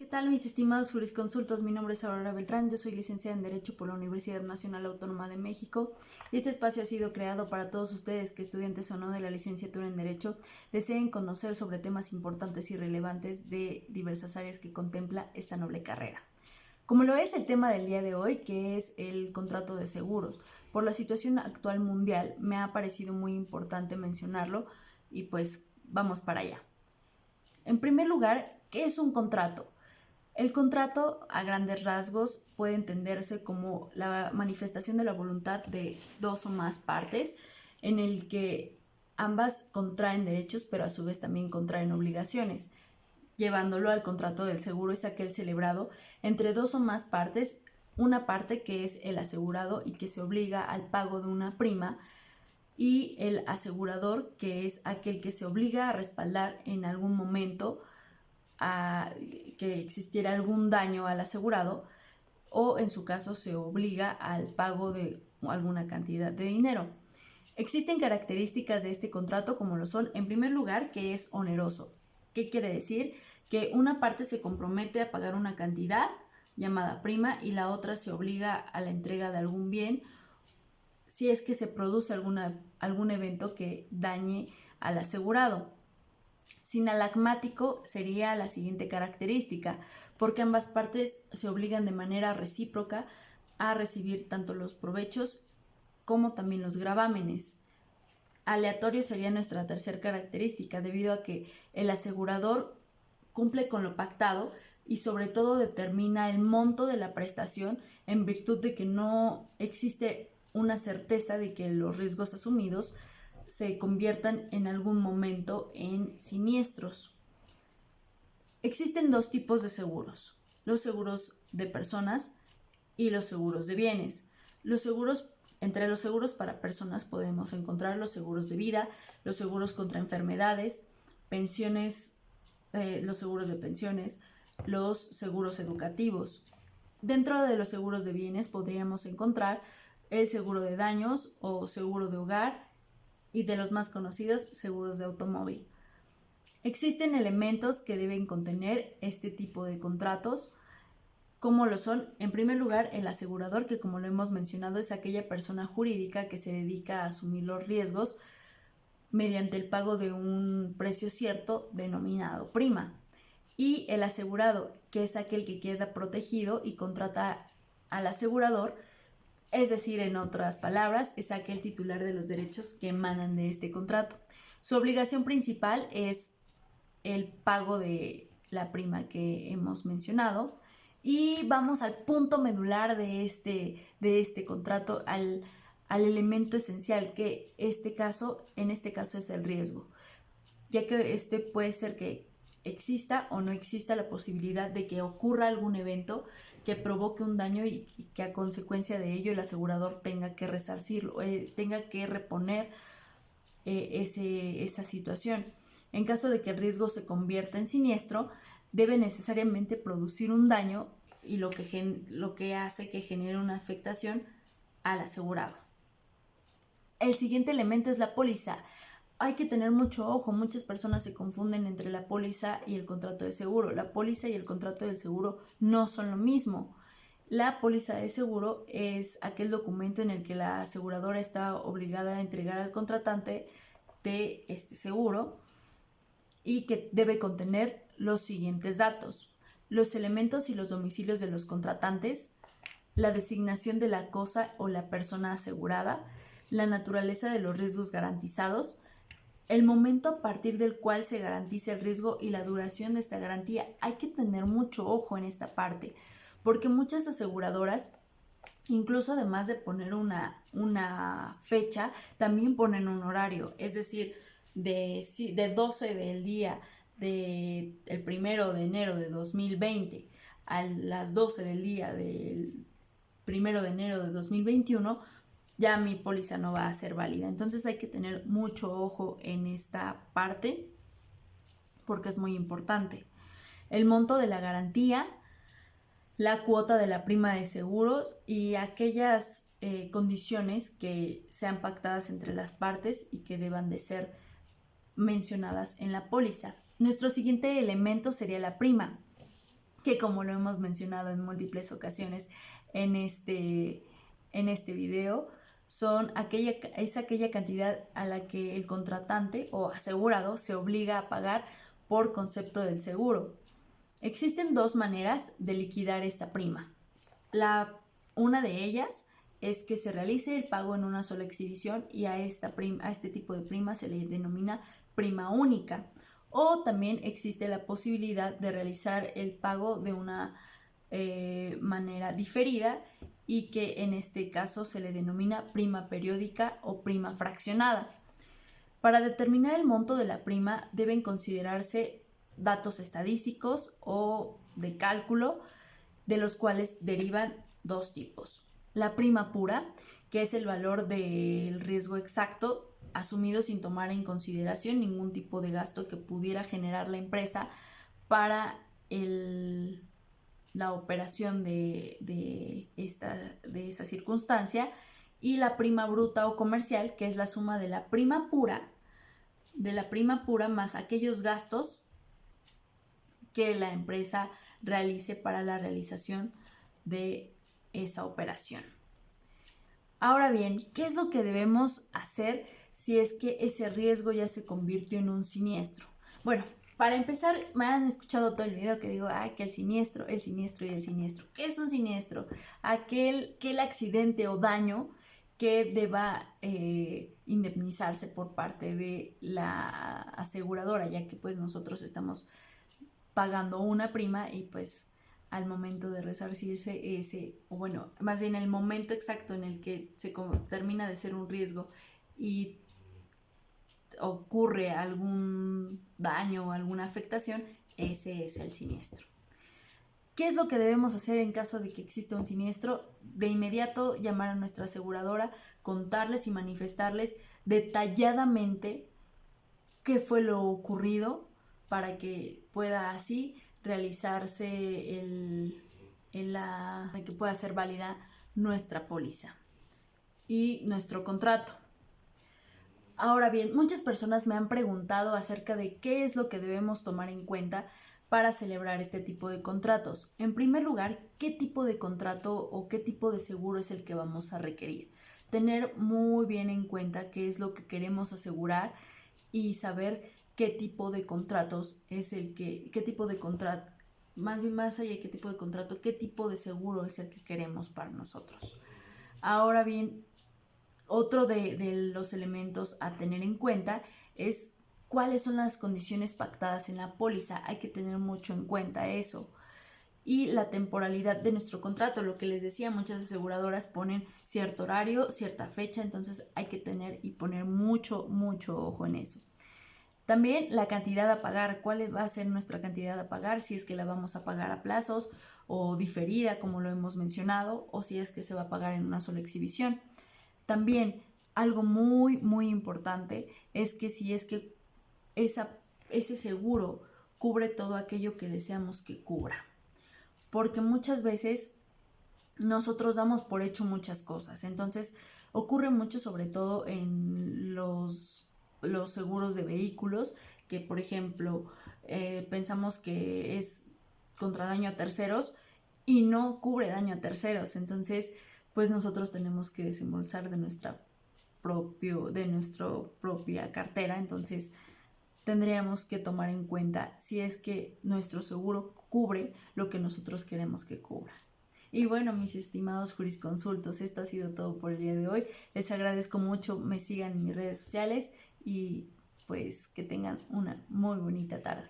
¿Qué tal, mis estimados jurisconsultos? Mi nombre es Aurora Beltrán, yo soy licenciada en Derecho por la Universidad Nacional Autónoma de México y este espacio ha sido creado para todos ustedes que, estudiantes o no de la licenciatura en Derecho, deseen conocer sobre temas importantes y relevantes de diversas áreas que contempla esta noble carrera. Como lo es el tema del día de hoy, que es el contrato de seguros. Por la situación actual mundial me ha parecido muy importante mencionarlo y pues vamos para allá. En primer lugar, ¿qué es un contrato? El contrato, a grandes rasgos, puede entenderse como la manifestación de la voluntad de dos o más partes, en el que ambas contraen derechos, pero a su vez también contraen obligaciones. Llevándolo al contrato del seguro, es aquel celebrado entre dos o más partes, una parte que es el asegurado y que se obliga al pago de una prima, y el asegurador, que es aquel que se obliga a respaldar en algún momento a que existiera algún daño al asegurado, o en su caso se obliga al pago de alguna cantidad de dinero. Existen características de este contrato como lo son, en primer lugar, que es oneroso. ¿Qué quiere decir? Que una parte se compromete a pagar una cantidad llamada prima y la otra se obliga a la entrega de algún bien si es que se produce algún evento que dañe al asegurado. Sinalagmático sería la siguiente característica, porque ambas partes se obligan de manera recíproca a recibir tanto los provechos como también los gravámenes. Aleatorio sería nuestra tercera característica, debido a que el asegurador cumple con lo pactado y sobre todo determina el monto de la prestación en virtud de que no existe una certeza de que los riesgos asumidos se conviertan en algún momento en siniestros. Existen dos tipos de seguros: los seguros de personas y los seguros de bienes. Entre los seguros para personas podemos encontrar los seguros de vida, los seguros contra enfermedades, pensiones, los seguros de pensiones, los seguros educativos. Dentro de los seguros de bienes podríamos encontrar el seguro de daños o seguro de hogar, y de los más conocidos, seguros de automóvil. Existen elementos que deben contener este tipo de contratos, como lo son, en primer lugar, el asegurador, que como lo hemos mencionado es aquella persona jurídica que se dedica a asumir los riesgos mediante el pago de un precio cierto denominado prima. Y el asegurado, que es aquel que queda protegido y contrata al asegurador, es decir, en otras palabras, es aquel titular de los derechos que emanan de este contrato. Su obligación principal es el pago de la prima que hemos mencionado. Y vamos al punto medular de este contrato, al elemento esencial, que en este caso es el riesgo, ya que puede ser que exista o no exista la posibilidad de que ocurra algún evento que provoque un daño y que a consecuencia de ello el asegurador tenga que resarcirlo, tenga que reponer esa situación. En caso de que el riesgo se convierta en siniestro, debe necesariamente producir un daño y lo que hace que genere una afectación al asegurado. El siguiente elemento es la póliza. Hay que tener mucho ojo, muchas personas se confunden entre la póliza y el contrato de seguro. La póliza y el contrato del seguro no son lo mismo. La póliza de seguro es aquel documento en el que la aseguradora está obligada a entregar al contratante de este seguro y que debe contener los siguientes datos: los elementos y los domicilios de los contratantes, la designación de la cosa o la persona asegurada, la naturaleza de los riesgos garantizados, el momento a partir del cual se garantiza el riesgo y la duración de esta garantía. Hay que tener mucho ojo en esta parte, porque muchas aseguradoras, incluso además de poner una fecha, también ponen un horario, es decir, de 12 del día del 1 de enero de 2020 a las 12 del día del 1 de enero de 2021, ya mi póliza no va a ser válida. Entonces hay que tener mucho ojo en esta parte porque es muy importante. El monto de la garantía, la cuota de la prima de seguros y aquellas condiciones que sean pactadas entre las partes y que deban de ser mencionadas en la póliza. Nuestro siguiente elemento sería la prima. que como lo hemos mencionado en múltiples ocasiones en este video, es aquella cantidad a la que el contratante o asegurado se obliga a pagar por concepto del seguro. Existen dos maneras de liquidar esta prima. Una de ellas es que se realice el pago en una sola exhibición y a este tipo de prima se le denomina prima única. O también existe la posibilidad de realizar el pago de una manera diferida y que en este caso se le denomina prima periódica o prima fraccionada. Para determinar el monto de la prima deben considerarse datos estadísticos o de cálculo, de los cuales derivan dos tipos. La prima pura, que es el valor del riesgo exacto asumido sin tomar en consideración ningún tipo de gasto que pudiera generar la empresa para la operación de esa circunstancia, y la prima bruta o comercial, que es la suma de la prima pura más aquellos gastos que la empresa realice para la realización de esa operación. Ahora bien, ¿qué es lo que debemos hacer si es que ese riesgo ya se convirtió en un siniestro? Bueno, para empezar, me han escuchado todo el video que digo, que el siniestro y el siniestro. ¿Qué es un siniestro? Aquel accidente o daño que deba indemnizarse por parte de la aseguradora, ya que pues nosotros estamos pagando una prima y pues al momento de resarcirse más bien el momento exacto en el que se termina de ser un riesgo y ocurre algún daño o alguna afectación, ese es el siniestro. ¿Qué es lo que debemos hacer en caso de que exista un siniestro? De inmediato llamar a nuestra aseguradora, contarles y manifestarles detalladamente qué fue lo ocurrido para que pueda así realizarse que pueda ser válida nuestra póliza y nuestro contrato. Ahora bien, muchas personas me han preguntado acerca de qué es lo que debemos tomar en cuenta para celebrar este tipo de contratos. En primer lugar, ¿qué tipo de contrato o qué tipo de seguro es el que vamos a requerir? Tener muy bien en cuenta qué es lo que queremos asegurar y saber qué tipo de contratos es qué tipo de contrato, más allá de qué tipo de contrato, qué tipo de seguro es el que queremos para nosotros. Ahora bien, otro de los elementos a tener en cuenta es cuáles son las condiciones pactadas en la póliza. Hay que tener mucho en cuenta eso. Y la temporalidad de nuestro contrato, lo que les decía, muchas aseguradoras ponen cierto horario, cierta fecha, entonces hay que tener y poner mucho ojo en eso. También la cantidad a pagar, cuál va a ser nuestra cantidad a pagar, si es que la vamos a pagar a plazos o diferida, como lo hemos mencionado, o si es que se va a pagar en una sola exhibición. También algo muy importante es que si es que ese seguro cubre todo aquello que deseamos que cubra. Porque muchas veces nosotros damos por hecho muchas cosas. Entonces ocurre mucho sobre todo en los seguros de vehículos, que por ejemplo pensamos que es contra daño a terceros y no cubre daño a terceros. Entonces pues nosotros tenemos que desembolsar de nuestra propia cartera. Entonces tendríamos que tomar en cuenta si es que nuestro seguro cubre lo que nosotros queremos que cubra. Y bueno, mis estimados jurisconsultos, esto ha sido todo por el día de hoy. Les agradezco mucho, me sigan en mis redes sociales y pues que tengan una muy bonita tarde.